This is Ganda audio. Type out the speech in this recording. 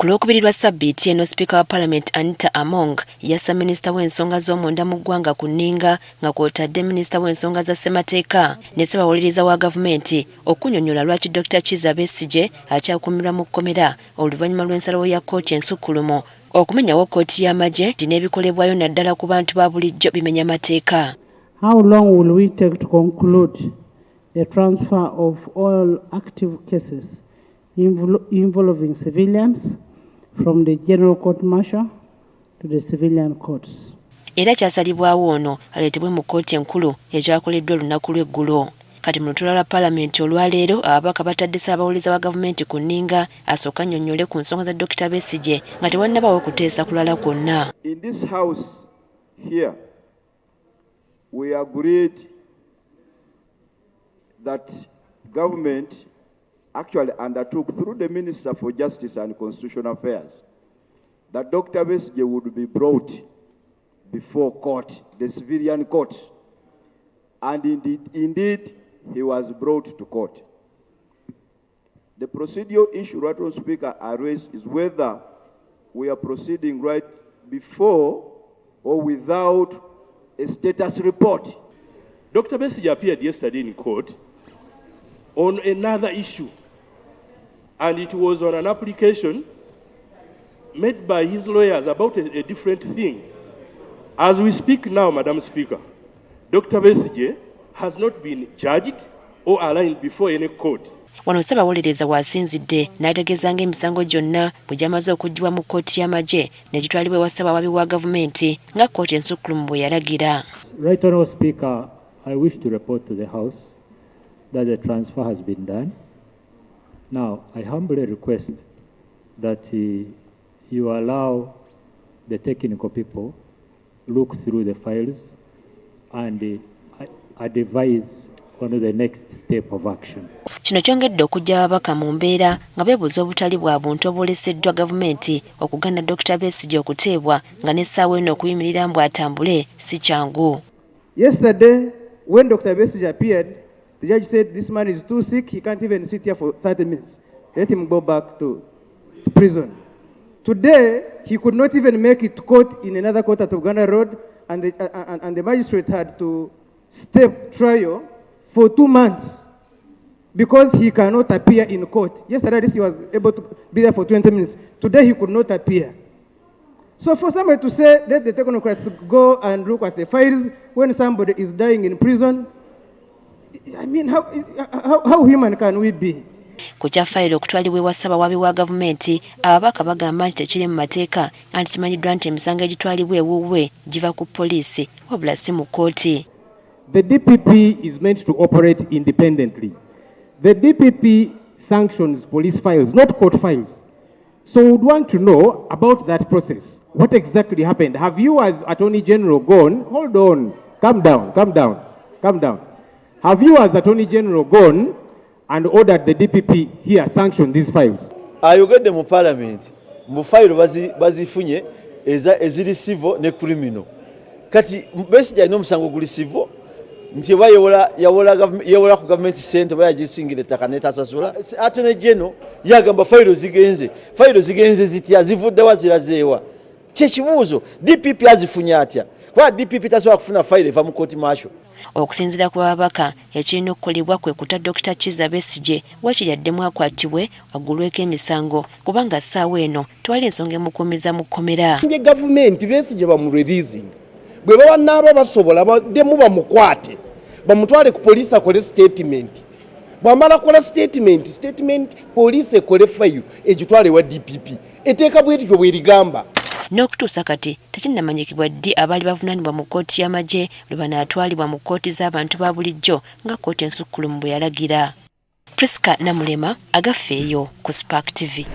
Ku Lwokubiri lwa Ssabbiiti eno Speaker wa Parliament Anita Among yassa Minisita w'ensonga z'omunda mu ggwanga ku nninga nga kw'otadde Minisita w'ensonga za ssemateeka ne Ssaabawolereza wa gavumenti okunnyonnyola lwaki Dr. Kiiza Besigye akyakuumirwa mu kkomera oluvannyuma lw'ensalawo ya kkooti ensukkulumu okumenyawo kkooti y'amagye n'ebikolebwayo naddala ku bantu ba bulijjo bimenya mateeka. How long will we take to conclude the transfer of all active cases involving civilians from the General Court Martial to the civilian courts? Era kyasalibwawo ono aleetebwe mu kkooti enkulu ekyakoleddwa olunaku lw'eggulo. Kati mu lutuula lwa palamenti olwaleero ababaka batadde Ssaabawolereza wa gavumenti ku nninga asooka annyonnyole ku nsonga za Dr. Besigye nga tewannabaawo kuteesa kulala kwonna. In this house here, we agreed that government actually undertook through the Minister for Justice and Constitutional Affairs that Dr. Besigye would be brought before court, the civilian court. And indeed, he was brought to court. The procedural issue, Right Honourable Speaker, I raised is whether we are proceeding right before or without a status report. Dr. Besigye appeared yesterday in court on another issue, and it was on an application made by his lawyers about a different thing. As we speak now, Madam Speaker, Dr. Besigye has not been charged or arraigned before any court. Wano Ssaabawolereza waasinzidde n'ategeeza ng'emisango gyonna bwe gyamaze okuggibwa mu kkooti y'amagye ne gitwalibwa ewa Ssaabawabi wa gavumenti nga kkooti ensukkulumu bwe yalagira. Right Honourable Speaker, I wish to report to the House that the transfer has been done. Now, I humbly request that you allow the technical people look through the files and advise on the next step of action. Kino kyongedde okujja ababaka mu mbeera nga beebuuza obutali bwa buntu obuleseddwa gavumenti okugana Dr. Besigye okuteebwa nga n'essaawa eno okuyimirira mbu atambule si kyangu. Yesterday, when Dr. Besigye appeared, the judge said this man is too sick, he can't even sit here for 30 minutes. Let him go back to prison. Today, he could not even make it to court in another court at Uganda Road, and the magistrate had to step trial for 2 months because he cannot appear in court. Yesterday, he was able to be there for 20 minutes. Today, he could not appear. So for somebody to say, let the technocrats go and look at the files when somebody is dying in prison, I mean, how human can we be? Ku kya fayiro okutwalibwa ewa Ssaabawabi wa gavumenti ababaka bagamba nti tekiri mu mateeka anti kimanyiddwa nti emisango egitwalibwa ewuwe giva ku poliisi wabula si mu kkooti. The DPP is meant to operate independently. The DPP sanctions police files, not court files. So we would want to know about that process. What exactly happened? Have you as Attorney General gone? Hold on. Calm down. Have you as Attorney General gone and ordered the DPP here sanction these files? Ayogedde mu parliament mu file bazifunye eziri civil ne criminal. Kati Besigye alina omusango guli civil nti yawola ku government center bayagisingire ettaka netasasula. Attorney General yagamba file zigenze zitya zivuddewa zirazeewa. Kyekibuuzo DPP azifunye atya? Kwa DPP tasobola kufuna file eva mu court martial. Okusinziira ku babaka ekirina okukolebwa kwe kuta Dr. Kiiza Besigye wakiri addemu akwatibwe aggulweko emisango kubanga ssaawa eno twali ensonga emukuumiza mu kkomera. Nje gavumenti Besigye bamureleasing bwe bawanaaba basobola baddemu bamukwate bamutwale ku poliisi akole statement. Bwamala kola statement poliisi ekole file egitwale wa DPP eteeka bwetyo bwerigamba. N'okutuusa kati tekinnamanyikibwa ddi abaali bavunaanibwa mu kkooti y'amagye lwe banaatwalibwa mu kkooti z'abantu ba bulijjo nga kkooti ensukkulumu bwe yalagira. Priska Namulema agafeeyo ku Spark TV.